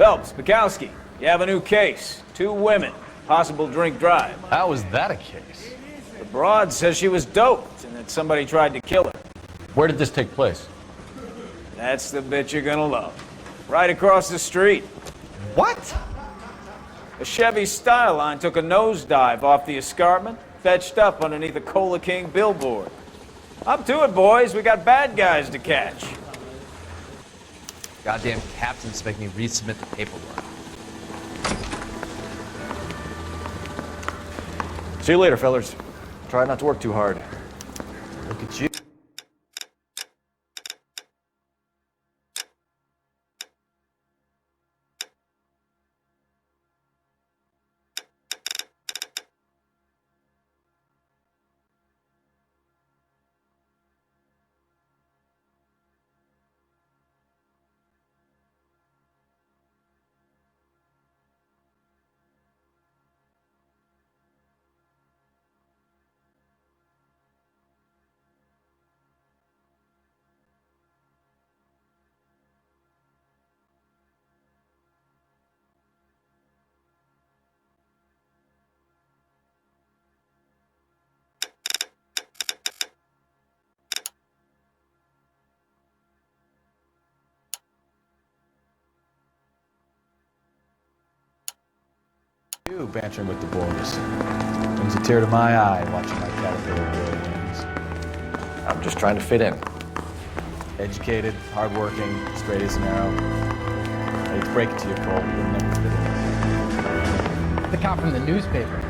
Phelps, Bukowski, you have a new case. 2 women, possible drink drive. How is that a case? The broad says she was doped and that somebody tried to kill her. Where did this take place? That's the bit you're gonna love. Right across the street. What? A Chevy Styline took a nosedive off the escarpment, fetched up underneath a Cola King billboard. Up to it, boys. We got bad guys to catch. Goddamn captains make me resubmit the paperwork. See you later, fellas. Try not to work too hard. Look at you. You bantering with the boys. Brings a tear to my eye watching my caterpillar grow wings. I'm just trying to fit in. Educated, hardworking, straight as an arrow. I hate to break it to you, Cole. You'll never fit in. The cop from the newspaper.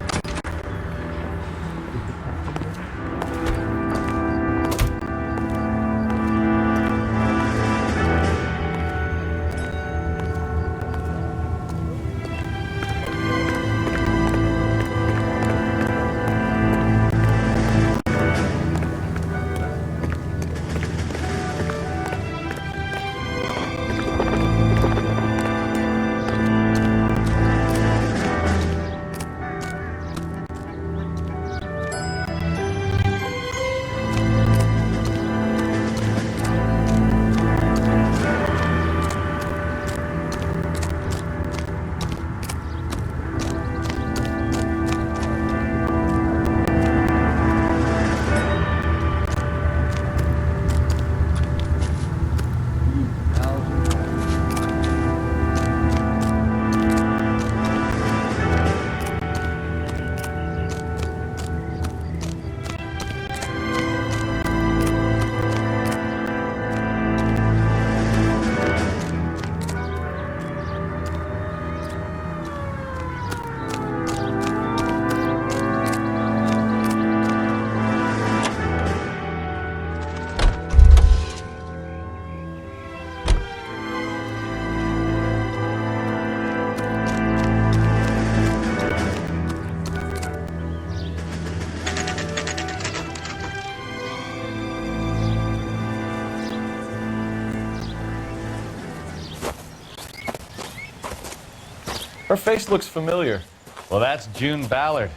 Her face looks familiar. Well, that's June Ballard,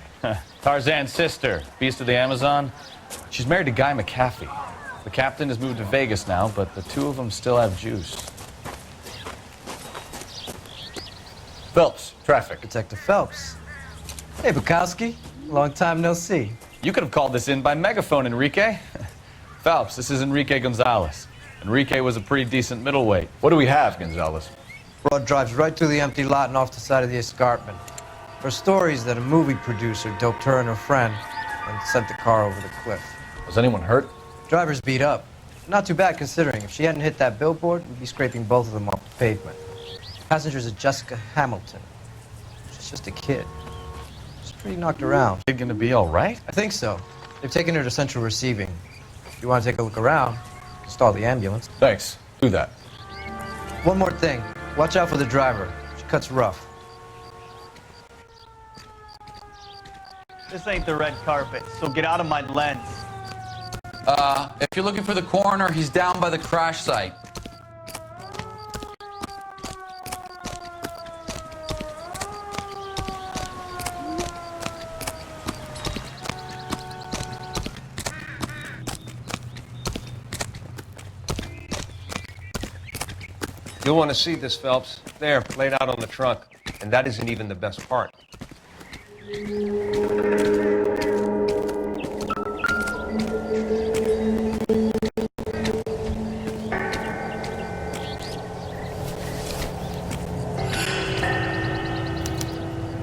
Tarzan's sister, beast of the Amazon. She's married to Guy McAfee. The captain has moved to Vegas now, but the 2 of them still have juice. Phelps, traffic. Detective Phelps. Hey, Bukowski. Long time no see. You could have called this in by megaphone, Enrique. Phelps, this is Enrique Gonzalez. Enrique was a pretty decent middleweight. What do we have, Gonzalez? Broad drives right through the empty lot and off the side of the escarpment. Her stories that a movie producer doped her and her friend and sent the car over the cliff. Was anyone hurt? Driver's beat up. Not too bad considering. If she hadn't hit that billboard, we'd be scraping both of them off the pavement. Passenger's a Jessica Hamilton. She's just a kid. She's pretty knocked around. Kid gonna be all right? I think so. They've taken her to central receiving. If you want to take a look around, stall the ambulance. Thanks. Do that. One more thing. Watch out for the driver. She cuts rough. This ain't the red carpet, so get out of my lens. If you're looking for the coroner, he's down by the crash site. You'll want to see this, Phelps. There, laid out on the trunk. And that isn't even the best part.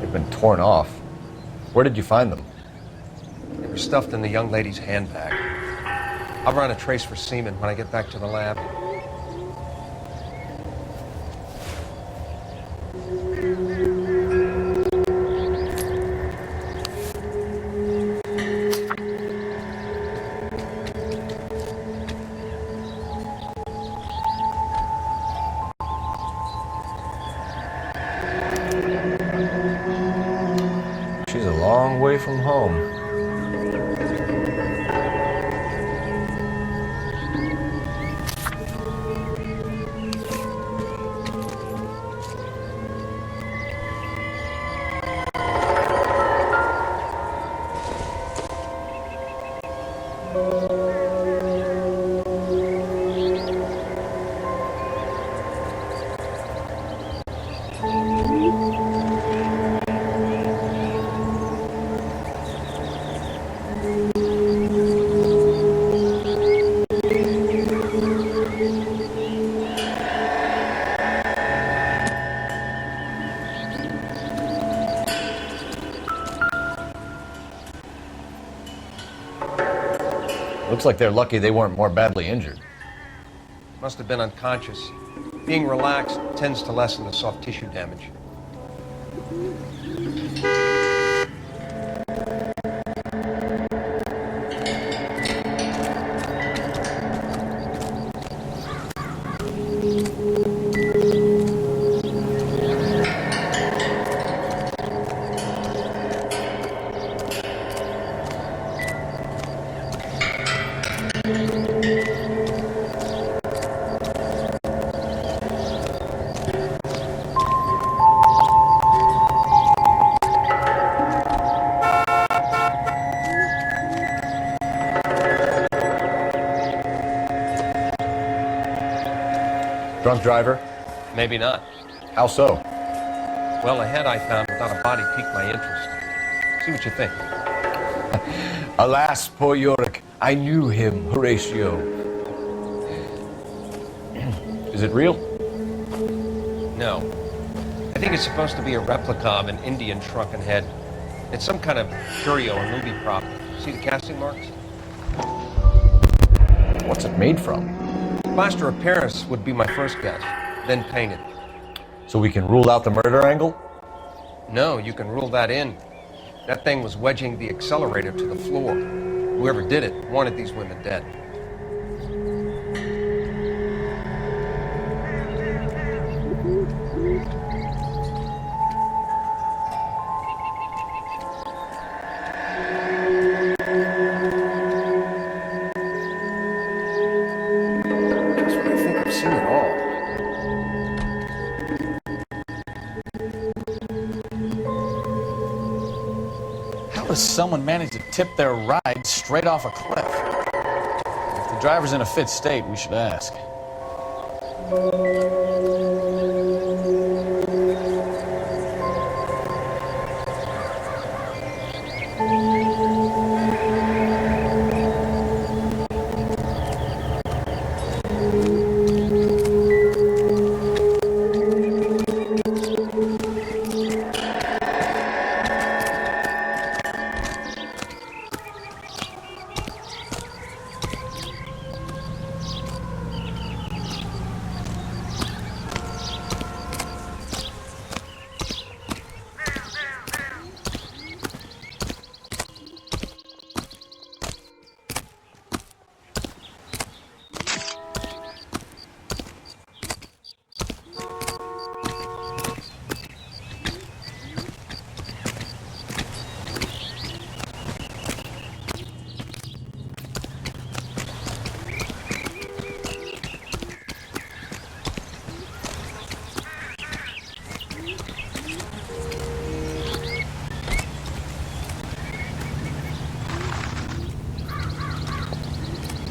They've been torn off. Where did you find them? They were stuffed in the young lady's handbag. I'll run a trace for semen when I get back to the lab. She's a long way from home. Looks like they're lucky they weren't more badly injured. Must have been unconscious. Being relaxed tends to lessen the soft tissue damage. Drunk driver? Maybe not. How so? Well, a head I found without a body piqued my interest. See what you think. Alas, poor Yorick. I knew him, Horatio. Is it real? No. I think it's supposed to be a replica of an Indian shrunken head. It's some kind of curio or movie prop. See the casting marks? What's it made from? Plaster of Paris would be my first guess, then painted. So we can rule out the murder angle? No, you can rule that in. That thing was wedging the accelerator to the floor. Whoever did it wanted these women dead. How does someone manage to tip their ride straight off a cliff? If the driver's in a fit state, we should ask.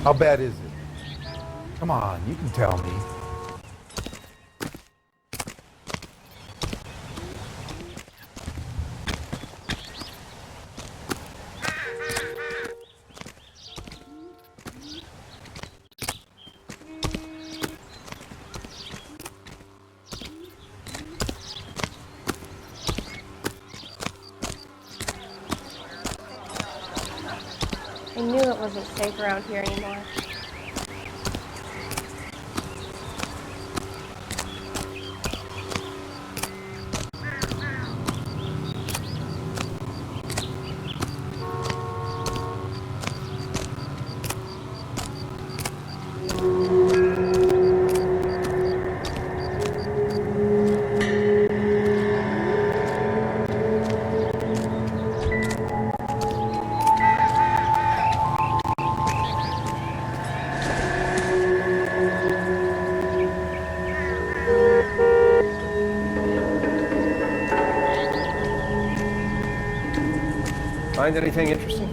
How bad is it? Come on, you can tell me. I knew it wasn't safe around here anymore. Find anything interesting?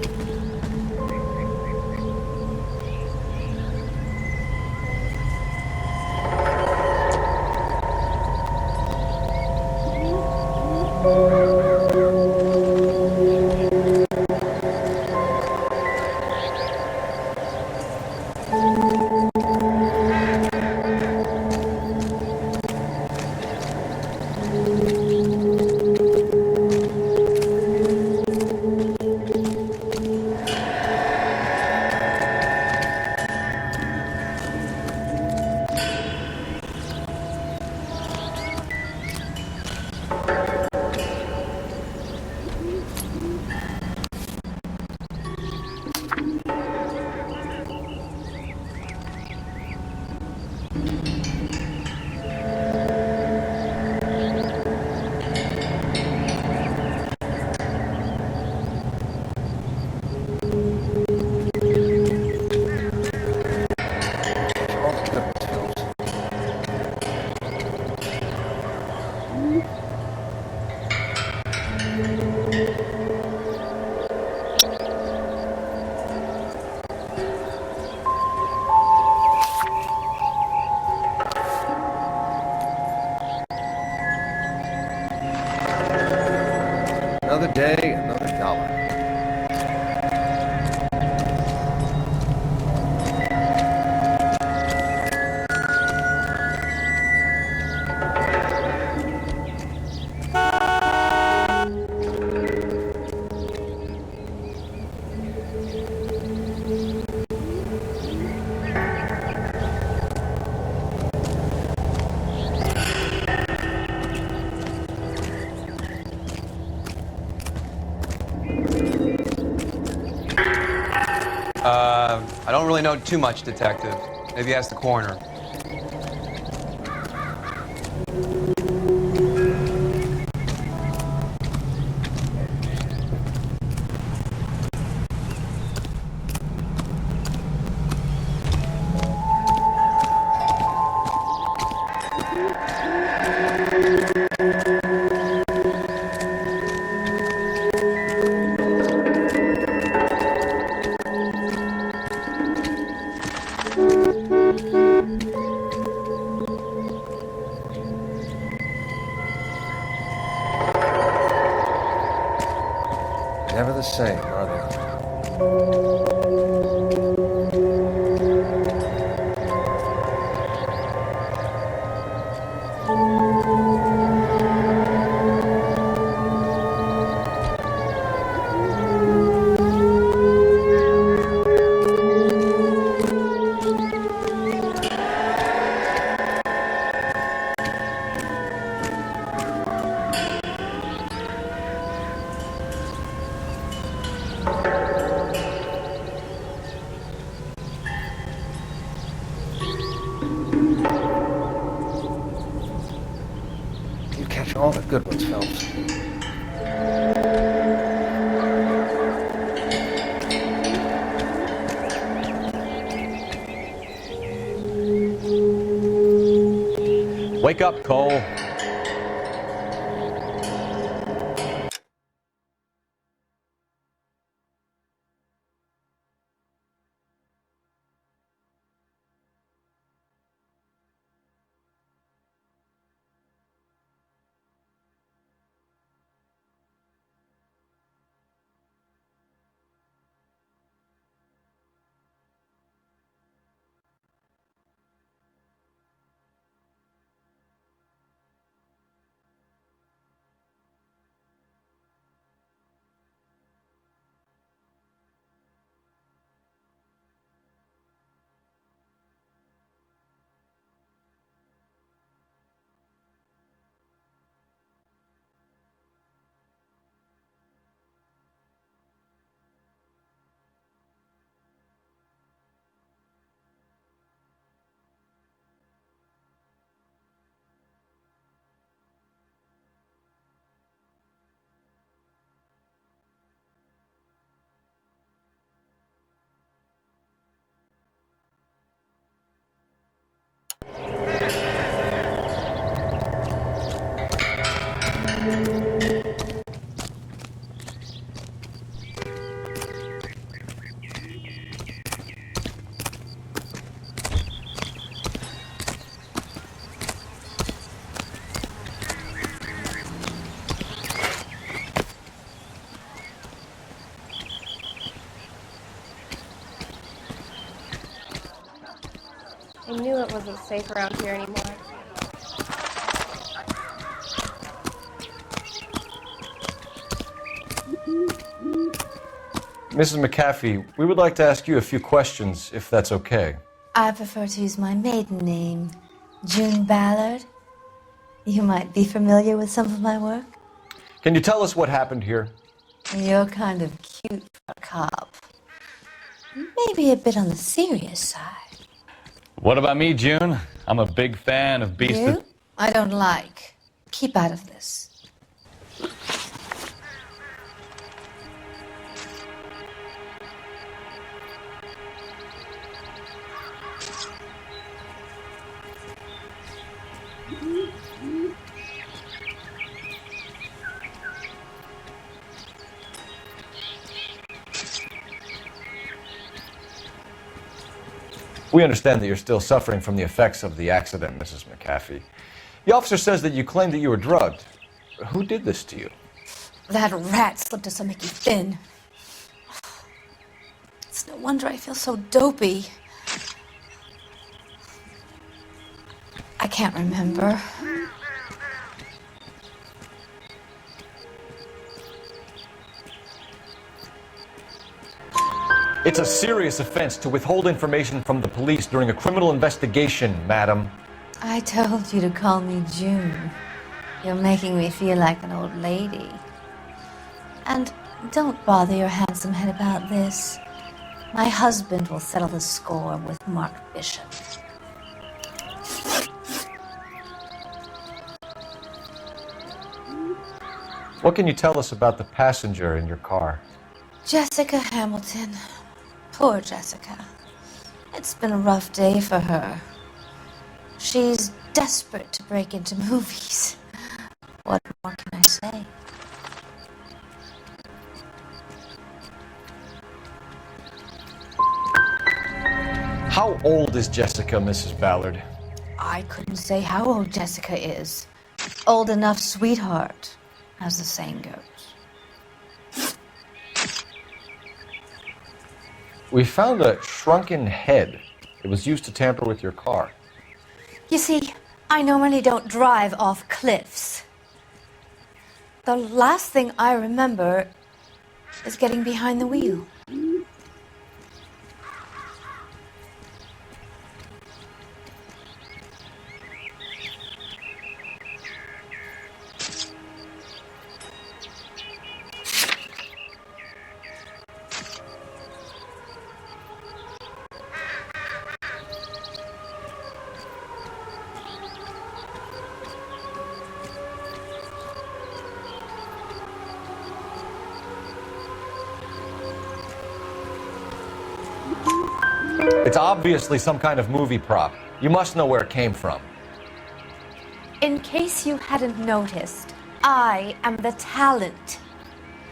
Another day, another dollar. I don't really know too much, Detective. Maybe ask the coroner. Never the same, are they? You catch all the good ones, Phelps. Wake up, Cole. I knew it wasn't safe around here anymore. Mrs. McAfee, we would like to ask you a few questions, if that's okay. I prefer to use my maiden name, June Ballard. You might be familiar with some of my work. Can you tell us what happened here? You're kind of cute for a cop. Maybe a bit on the serious side. What about me, June? I'm a big fan of Beast You? I don't like. Keep out of this. We understand that you're still suffering from the effects of the accident, Mrs. McAfee. The officer says that you claimed that you were drugged. Who did this to you? That rat slipped us so make you thin. It's no wonder I feel so dopey. I can't remember. It's a serious offense to withhold information from the police during a criminal investigation, madam. I told you to call me June. You're making me feel like an old lady. And don't bother your handsome head about this. My husband will settle the score with Mark Bishop. What can you tell us about the passenger in your car? Jessica Hamilton. Poor Jessica. It's been a rough day for her. She's desperate to break into movies. What more can I say? How old is Jessica, Mrs. Ballard? I couldn't say how old Jessica is. Old enough, sweetheart, as the saying goes. We found a shrunken head. It was used to tamper with your car. You see, I normally don't drive off cliffs. The last thing I remember is getting behind the wheel. It's obviously some kind of movie prop. You must know where it came from. In case you hadn't noticed, I am the talent.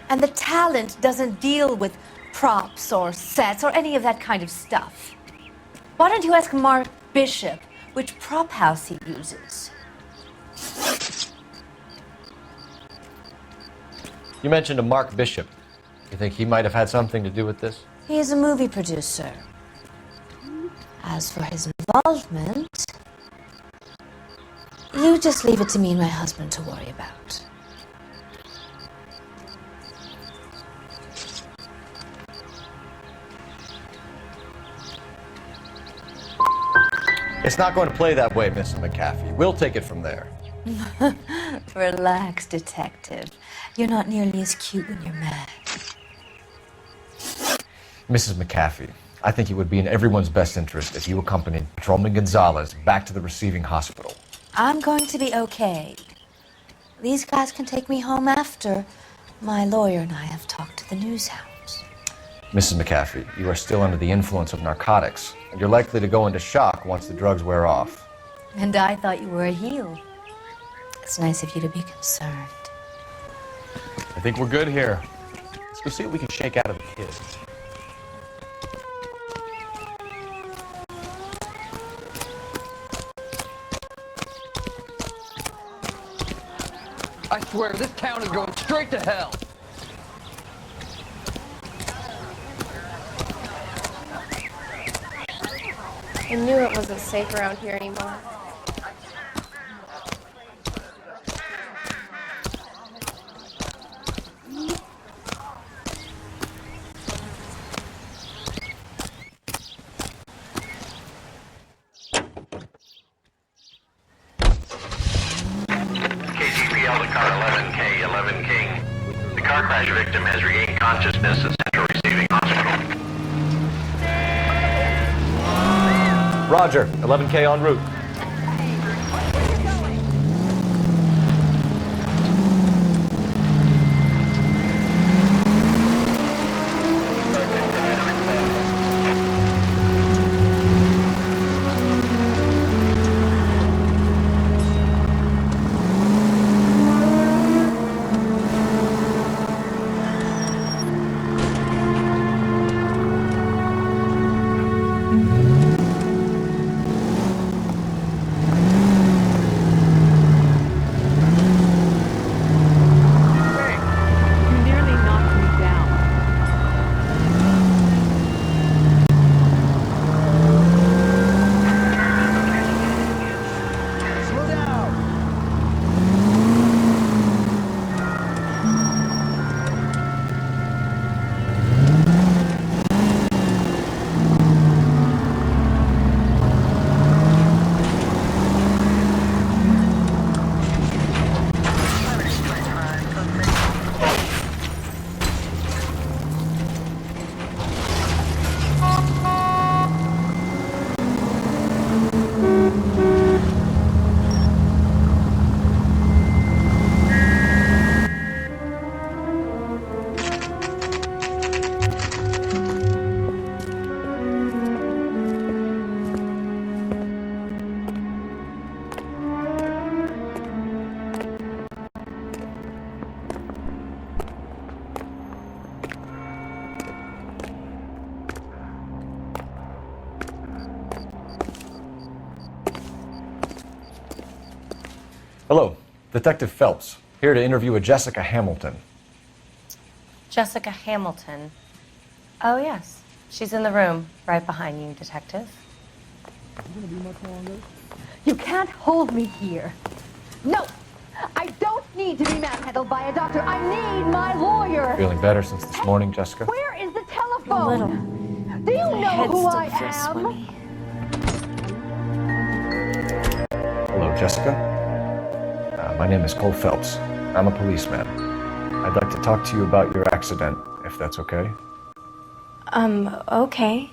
And the talent doesn't deal with props or sets or any of that kind of stuff. Why don't you ask Mark Bishop which prop house he uses? You mentioned a Mark Bishop. You think he might have had something to do with this? He is a movie producer. As for his involvement, you just leave it to me and my husband to worry about. It's not going to play that way, Mrs. McAfee. We'll take it from there. Relax, detective. You're not nearly as cute when you're mad. Mrs. McAfee, I think it would be in everyone's best interest if you accompanied Patrolman Gonzalez back to the receiving hospital. I'm going to be okay. These guys can take me home after my lawyer and I have talked to the news hounds. Mrs. McAfee, you are still under the influence of narcotics, and you're likely to go into shock once the drugs wear off. And I thought you were a heel. It's nice of you to be concerned. I think we're good here. Let's go see what we can shake out of the kids. I swear, this town is going straight to hell. I knew it wasn't safe around here anymore. KCPL to car 11K, 11 King. The car crash victim has regained consciousness at Central Receiving Hospital. Roger, 11K en route. Hello, Detective Phelps, here to interview a Jessica Hamilton. Jessica Hamilton. Oh, yes. She's in the room, right behind you, Detective. You can't hold me here. No! I don't need to be manhandled by a doctor. I need my lawyer. Feeling better since this morning, Jessica? Where is the telephone? A little. Do you My know head who still I feels am? swimmy. Hello, Jessica. My name is Cole Phelps. I'm a policeman. I'd like to talk to you about your accident, if that's okay. Okay.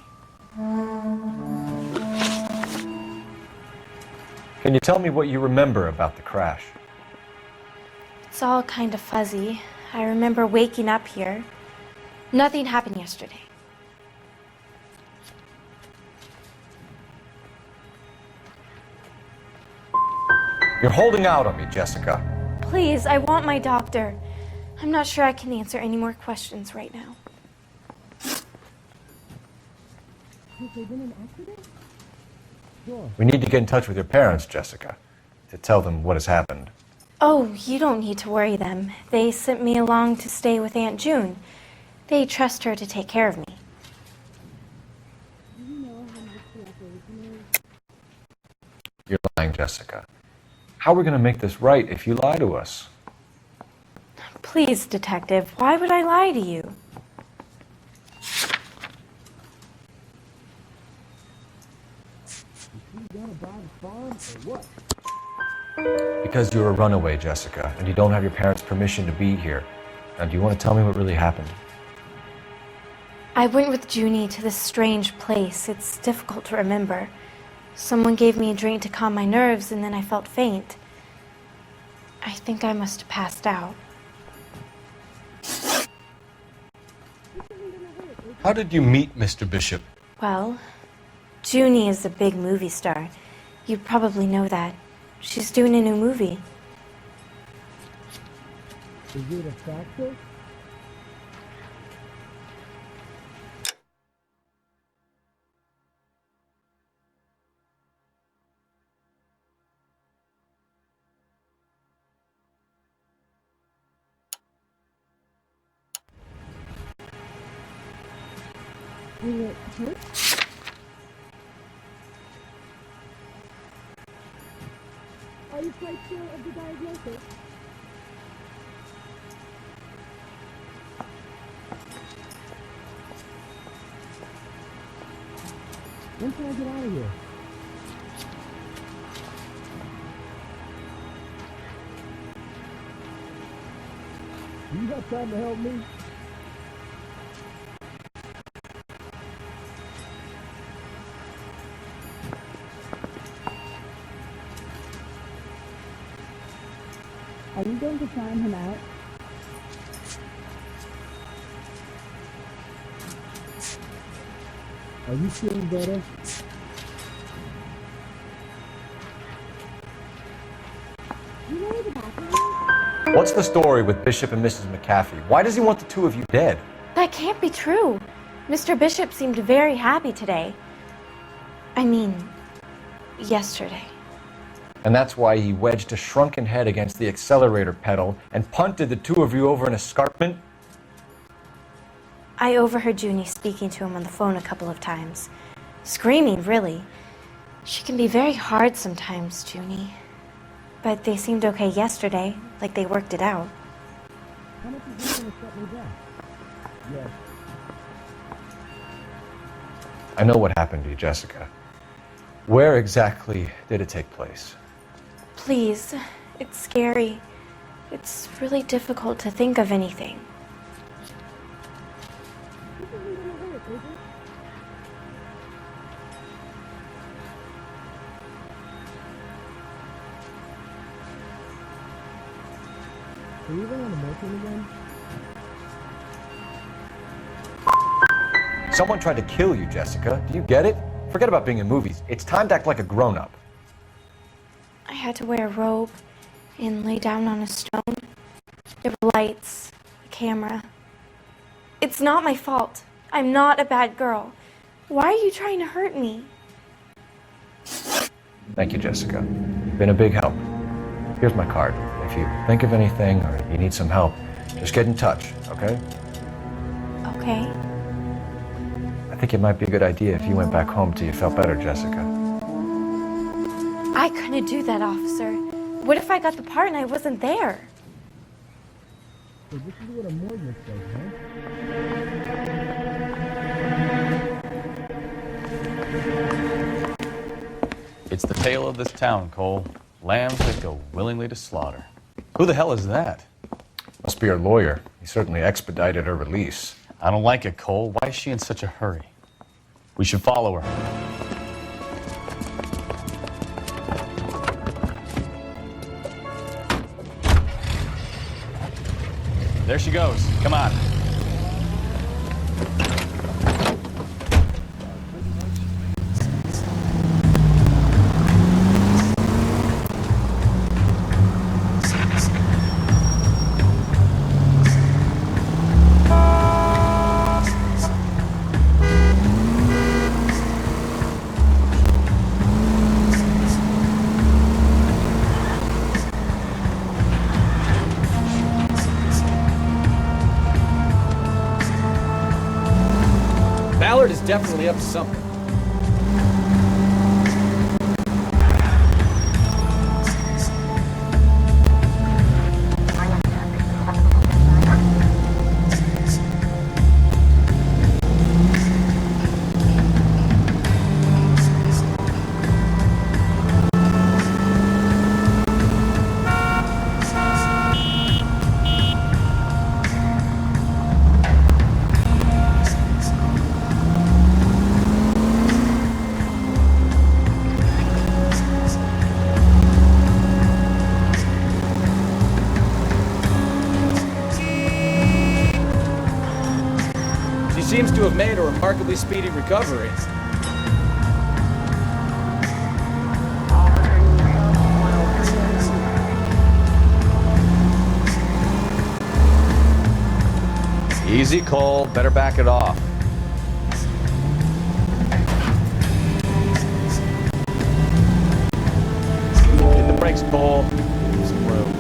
Can you tell me what you remember about the crash? It's all kind of fuzzy. I remember waking up here. Nothing happened yesterday. You're holding out on me, Jessica. Please, I want my doctor. I'm not sure I can answer any more questions right now. We need to get in touch with your parents, Jessica, to tell them what has happened. Oh, you don't need to worry them. They sent me along to stay with Aunt June. They trust her to take care of me. You're lying, Jessica. How are we going to make this right if you lie to us? Please, Detective, why would I lie to you? Because you're a runaway, Jessica, and you don't have your parents' permission to be here. Now, do you want to tell me what really happened? I went with Junie to this strange place. It's difficult to remember. Someone gave me a drink to calm my nerves, and then I felt faint. I think I must have passed out. How did you meet Mr. Bishop? Well, Junie is a big movie star. You probably know that. She's doing a new movie. Is it a factor? Will it hurt? you quite sure of the diagnosis? When can I get out of here? Do you have time to help me? Are you going to sign him out? Are you feeling better? You know where the bathroom is? What's the story with Bishop and Mrs. McAfee? Why does he want the two of you dead? That can't be true. Mr. Bishop seemed very happy today. I mean, yesterday. And that's why he wedged a shrunken head against the accelerator pedal and punted the two of you over an escarpment? I overheard Junie speaking to him on the phone a couple of times. Screaming, really. She can be very hard sometimes, Junie. But they seemed okay yesterday, like they worked it out. How much is he going to set me back? Yes. I know what happened to you, Jessica. Where exactly did it take place? Please, it's scary. It's really difficult to think of anything. This isn't going to hurt, is it? Are you even on the morphine again? Someone tried to kill you, Jessica. Do you get it? Forget about being in movies. It's time to act like a grown-up. I had to wear a robe and lay down on a stone. There were lights, a camera. It's not my fault. I'm not a bad girl. Why are you trying to hurt me? Thank you, Jessica. You've been a big help. Here's my card. If you think of anything or you need some help, just get in touch, okay? Okay. I think it might be a good idea if you went back home till you felt better, Jessica. I couldn't do that, officer. What if I got the part and I wasn't there? So this is what a mortgage says, huh? It's the tale of this town, Cole. Lambs that go willingly to slaughter. Who the hell is that? Must be her lawyer. He certainly expedited her release. I don't like it, Cole. Why is she in such a hurry? We should follow her. There she goes. Come on. Ballard is definitely up to something. Seems to have made a remarkably speedy recovery. Easy, Cole. Better back it off. Hit the brakes, Cole. Some room.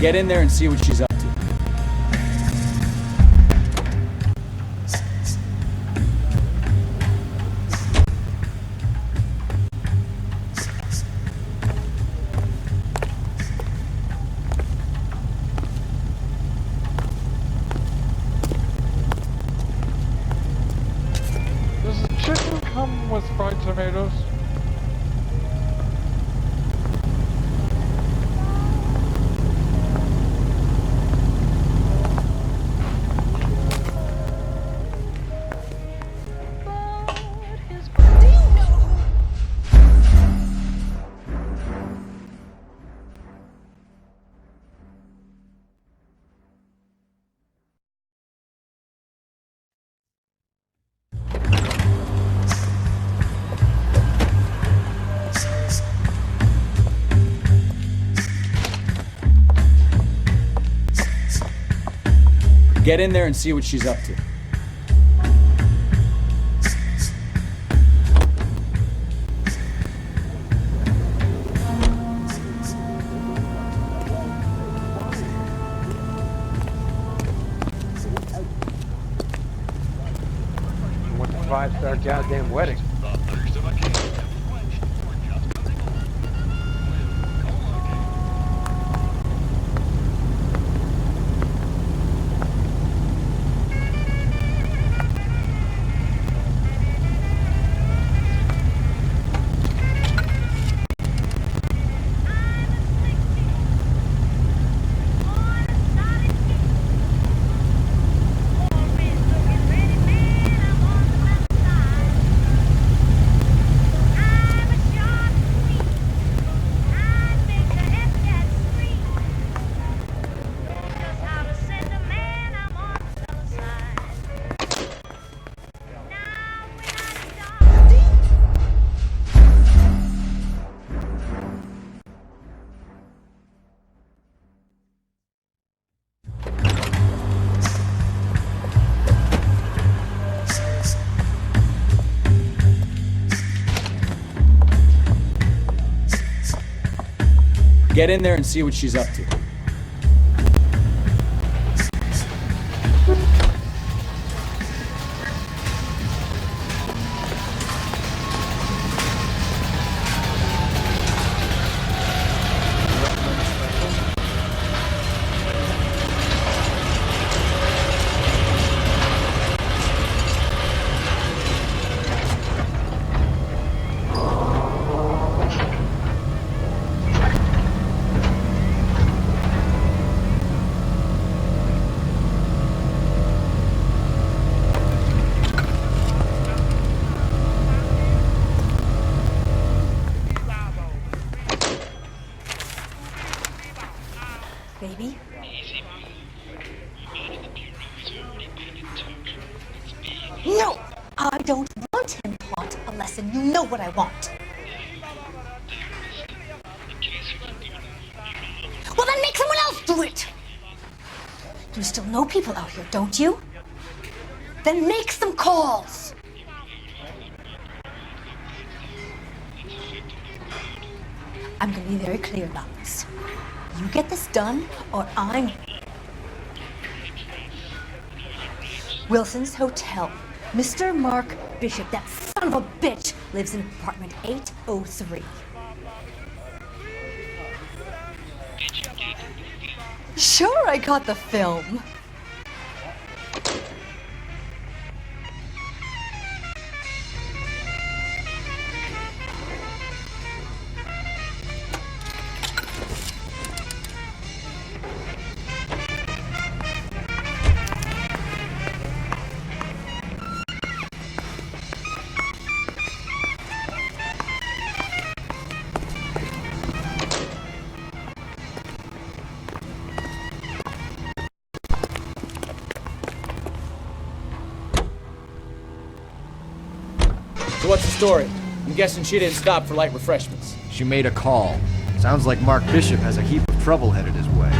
Get in there and see what she's up to. Does the chicken come with fried tomatoes? Get in there and see what she's up to. I want the 5-star goddamn wedding. Get in there and see what she's up to. Baby? No! I don't want him taught a lesson. You know what I want. Well, then make someone else do it! You still know people out here, don't you? Then make some calls! I'm gonna be very clear about this. You get this done, or I'm... Wilson's Hotel. Mr. Mark Bishop, that son of a bitch, lives in apartment 803. Sure, I got the film. So what's the story? I'm guessing she didn't stop for light refreshments. She made a call. Sounds like Mark Bishop has a heap of trouble headed his way.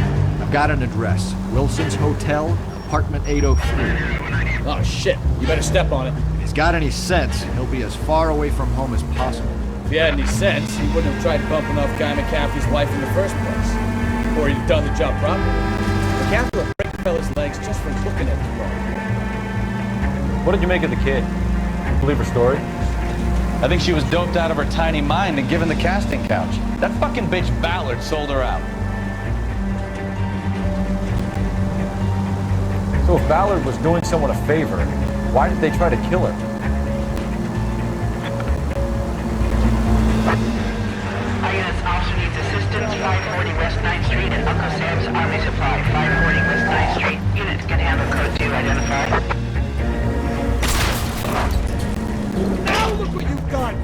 I've got an address. Wilson's Hotel, apartment 803. Oh shit, you better step on it. If he's got any sense, he'll be as far away from home as possible. If he had any sense, he wouldn't have tried bumping off Guy McCaffrey's wife in the first place. Or you've done the job properly. The captain will break a fella's legs just from looking at the wrong. What did you make of the kid? You believe her story? I think she was doped out of her tiny mind and given the casting couch. That fucking bitch Ballard sold her out. So if Ballard was doing someone a favor, why did they try to kill her? INS officer needs assistance, 540 West 9th Street at Uncle Sam's Army Supply, 540 West 9th Street. Units can handle code 2 identified. Now look what you've done!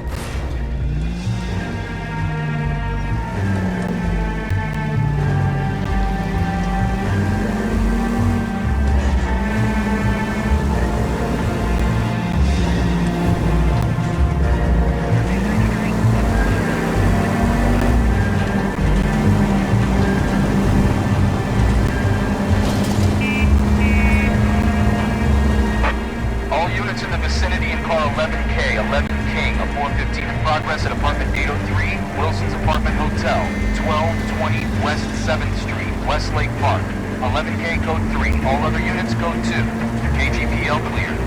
All units in the vicinity in car 11K, 11 King, a 415 in progress at apartment 803, Wilson's Apartment Hotel, 1220 West 7th Street, Westlake Park. 11K code 3, all other units code 2. KGPL cleared.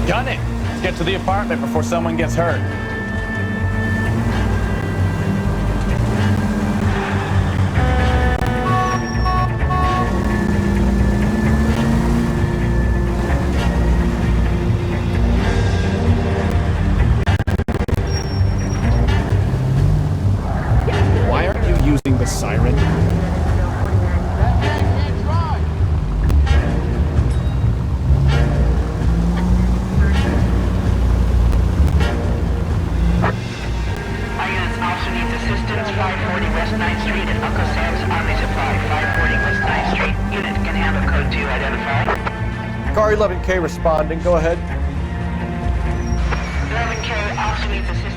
Gun it! Let's get to the apartment before someone gets hurt. Why aren't you using the siren? INS officer needs assistance, 540 West 9th Street at Uncle Sam's Army Supply, 540 West 9th Street. Units can handle code 2 identified. Car 11K responding, go ahead. 11K officer needs assistance.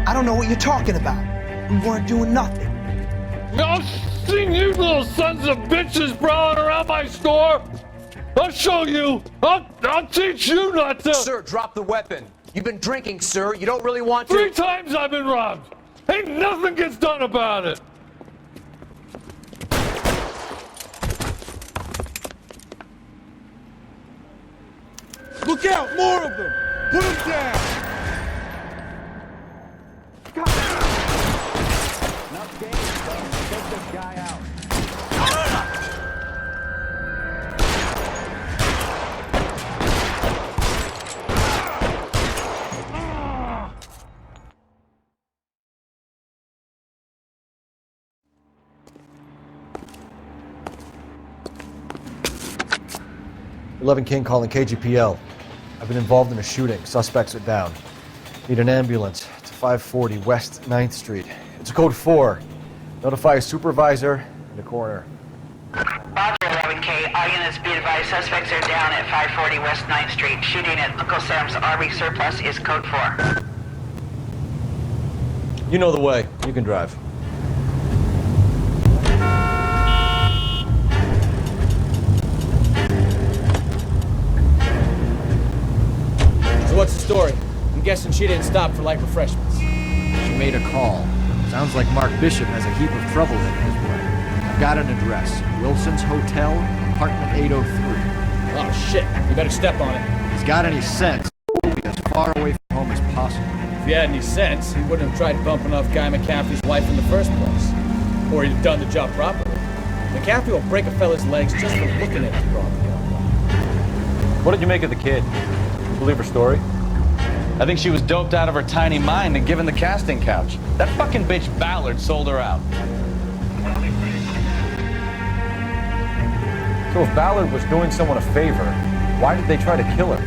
I don't know what you're talking about. We weren't doing nothing. I've seen you little sons of bitches prowling around my store. I'll show you. I'll teach you not to. Sir, drop the weapon. You've been drinking, sir. You don't really want to. 3 times I've been robbed. Ain't nothing gets done about it. Look out, more of them. Put them down. Enough games, bro. Take this guy out. 11 King calling KGPL. I've been involved in a shooting. Suspects are down. Need an ambulance to 540 West 9th Street. It's a code 4. Notify a supervisor and a coroner. Roger, 11K. All units be advised, suspects are down at 540 West 9th Street. Shooting at Uncle Sam's Army Surplus is code 4. You know the way. You can drive. So what's the story? I'm guessing she didn't stop for light refreshments. She made a call. Sounds like Mark Bishop has a heap of trouble in his way. I've got an address. Wilson's Hotel, apartment 803. Oh shit, you better step on it. If he's got any sense, he'll be as far away from home as possible. If he had any sense, he wouldn't have tried bumping off Guy McCaffrey's wife in the first place. Or he'd have done the job properly. McCaffrey will break a fella's legs just for looking at him wrong. What did you make of the kid? You believe her story? I think she was doped out of her tiny mind and given the casting couch. That fucking bitch Ballard sold her out. So if Ballard was doing someone a favor, why did they try to kill her?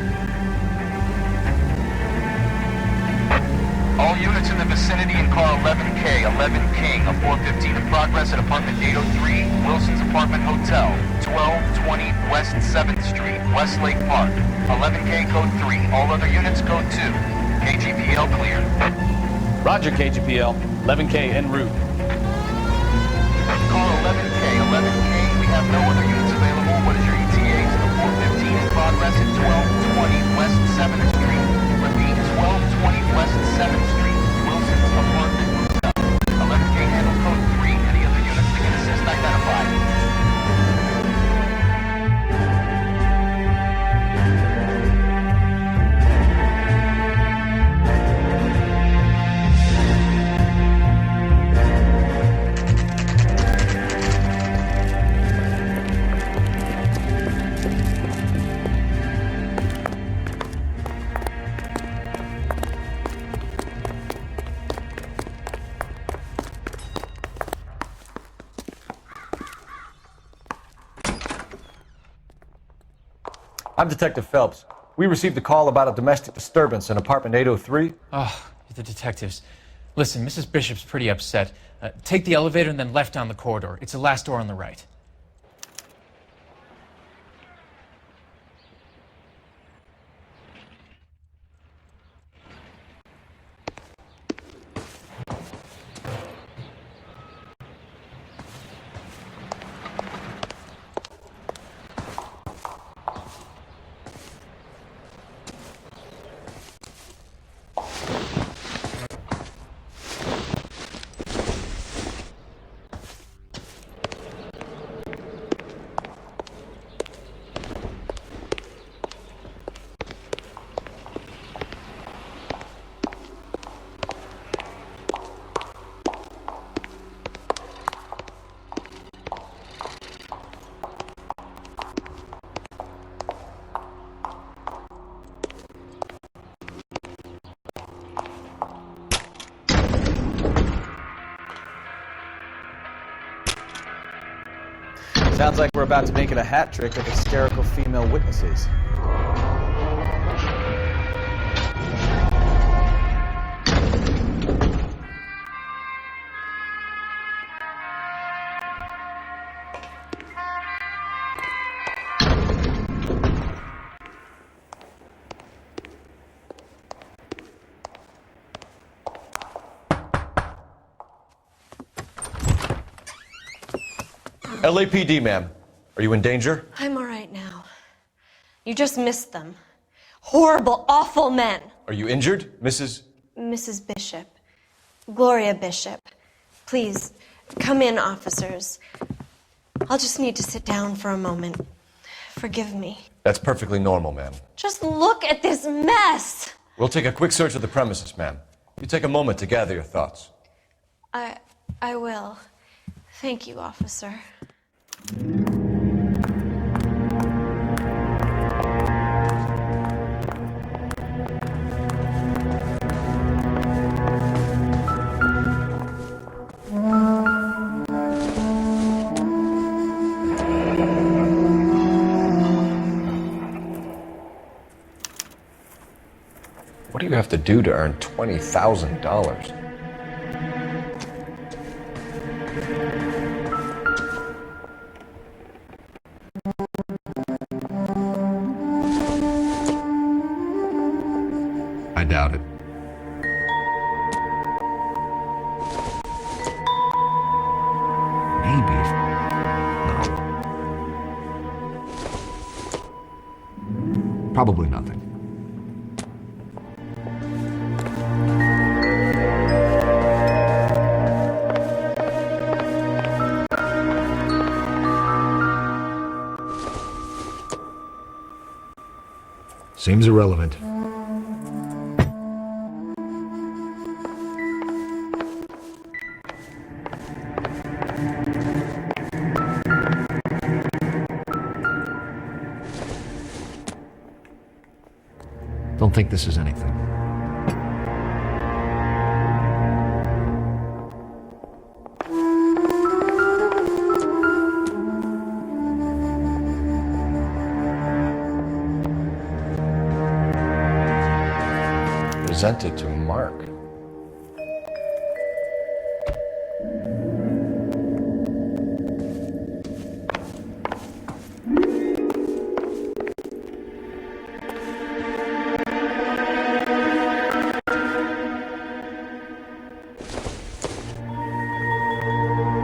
All units in the vicinity in car 11K, 11 King, a 415 in progress at apartment 803, Wilson's Apartment Hotel, 1220 West 7th Street, Westlake Park. 11K code 3, all other units code 2. KGPL cleared. Roger, KGPL. 11K en route. Call 11K, 11 King, we have no other units available. What is your ETA to the 415 in progress at 1220 West 7th Street? Repeat, 1220 West 7th I'm Detective Phelps. We received a call about a domestic disturbance in apartment 803. Oh, the detectives. Listen, Mrs. Bishop's pretty upset. Take the elevator and then left down the corridor. It's the last door on the right. Sounds like we're about to make it a hat trick of hysterical female witnesses. LAPD, ma'am. Are you in danger? I'm all right now. You just missed them. Horrible, awful men. Are you injured, Mrs.? Mrs. Bishop. Gloria Bishop. Please, come in, officers. I'll just need to sit down for a moment. Forgive me. That's perfectly normal, ma'am. Just look at this mess! We'll take a quick search of the premises, ma'am. You take a moment to gather your thoughts. I will. Thank you, officer. What do you have to do to earn $20,000? I doubt it. Maybe. No. Probably nothing. Seems irrelevant. Don't think this is anything. Presented to Mark.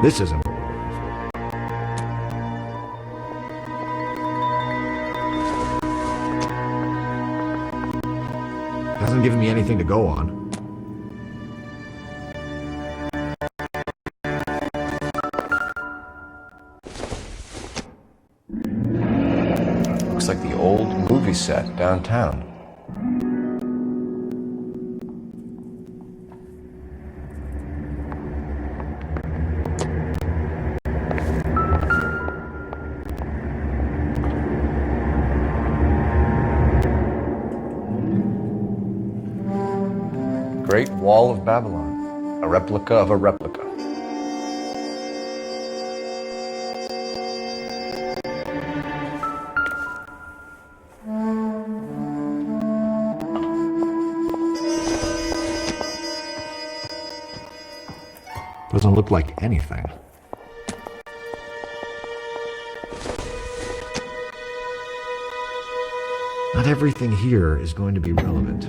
This isn't. Hasn't given me anything to go on. Looks like the old movie set downtown. Great Wall of Babylon, a replica of a replica. like anything. Not everything here is going to be relevant.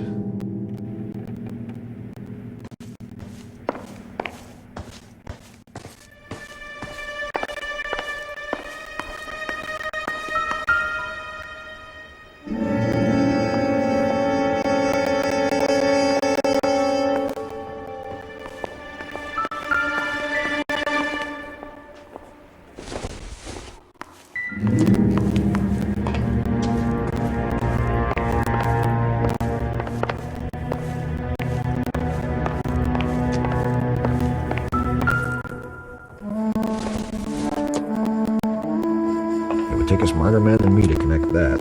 It would take a smarter man than me to connect that.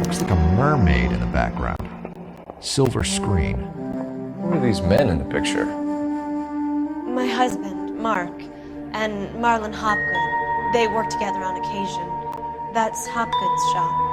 Looks like a mermaid in the background. Silver screen. Who are these men in the picture? My husband, Mark, and Marlon Hopgood. They work together on occasion. That's Hopgood's shop.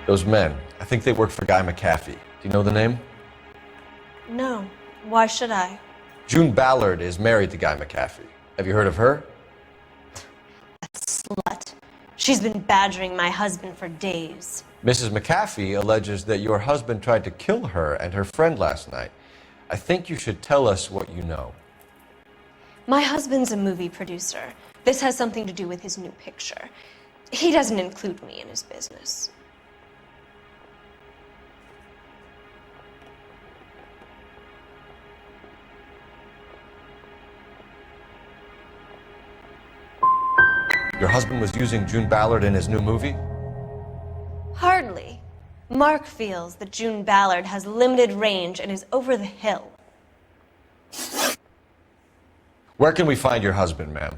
Those men, I think they work for Guy McAfee. Do you know the name? No. Why should I? June Ballard is married to Guy McAfee. Have you heard of her? That slut. She's been badgering my husband for days. Mrs. McAfee alleges that your husband tried to kill her and her friend last night. I think you should tell us what you know. My husband's a movie producer. This has something to do with his new picture. He doesn't include me in his business. Your husband was using June Ballard in his new movie? Hardly. Mark feels that June Ballard has limited range and is over the hill. Where can we find your husband, ma'am?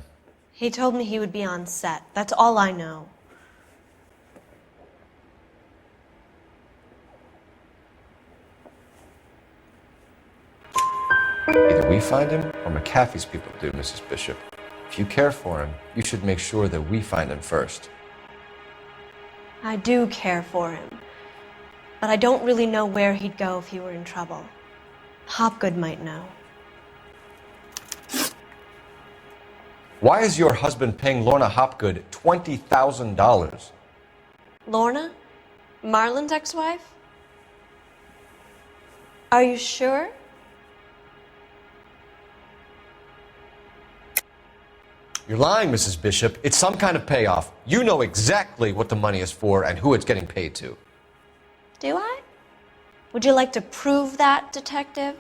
He told me he would be on set. That's all I know. Either we find him or McAfee's people do, Mrs. Bishop. If you care for him, you should make sure that we find him first. I do care for him, but I don't really know where he'd go if he were in trouble. Hopgood might know. Why is your husband paying Lorna Hopgood $20,000? Lorna? Marlon's ex-wife? Are you sure? You're lying, Mrs. Bishop. It's some kind of payoff. You know exactly what the money is for and who it's getting paid to. Do I? Would you like to prove that, detective?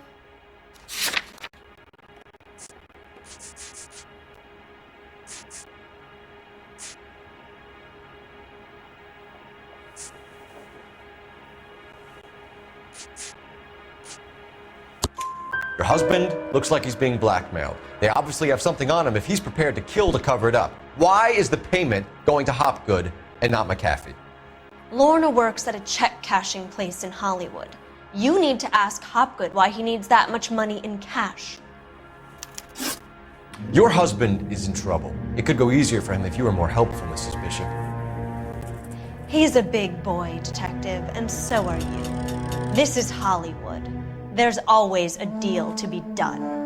Your husband looks like he's being blackmailed. They obviously have something on him if he's prepared to kill to cover it up. Why is the payment going to Hopgood and not McAfee? Lorna works at a check-cashing place in Hollywood. You need to ask Hopgood why he needs that much money in cash. Your husband is in trouble. It could go easier for him if you were more helpful, Mrs. Bishop. He's a big boy, detective, and so are you. This is Hollywood. There's always a deal to be done.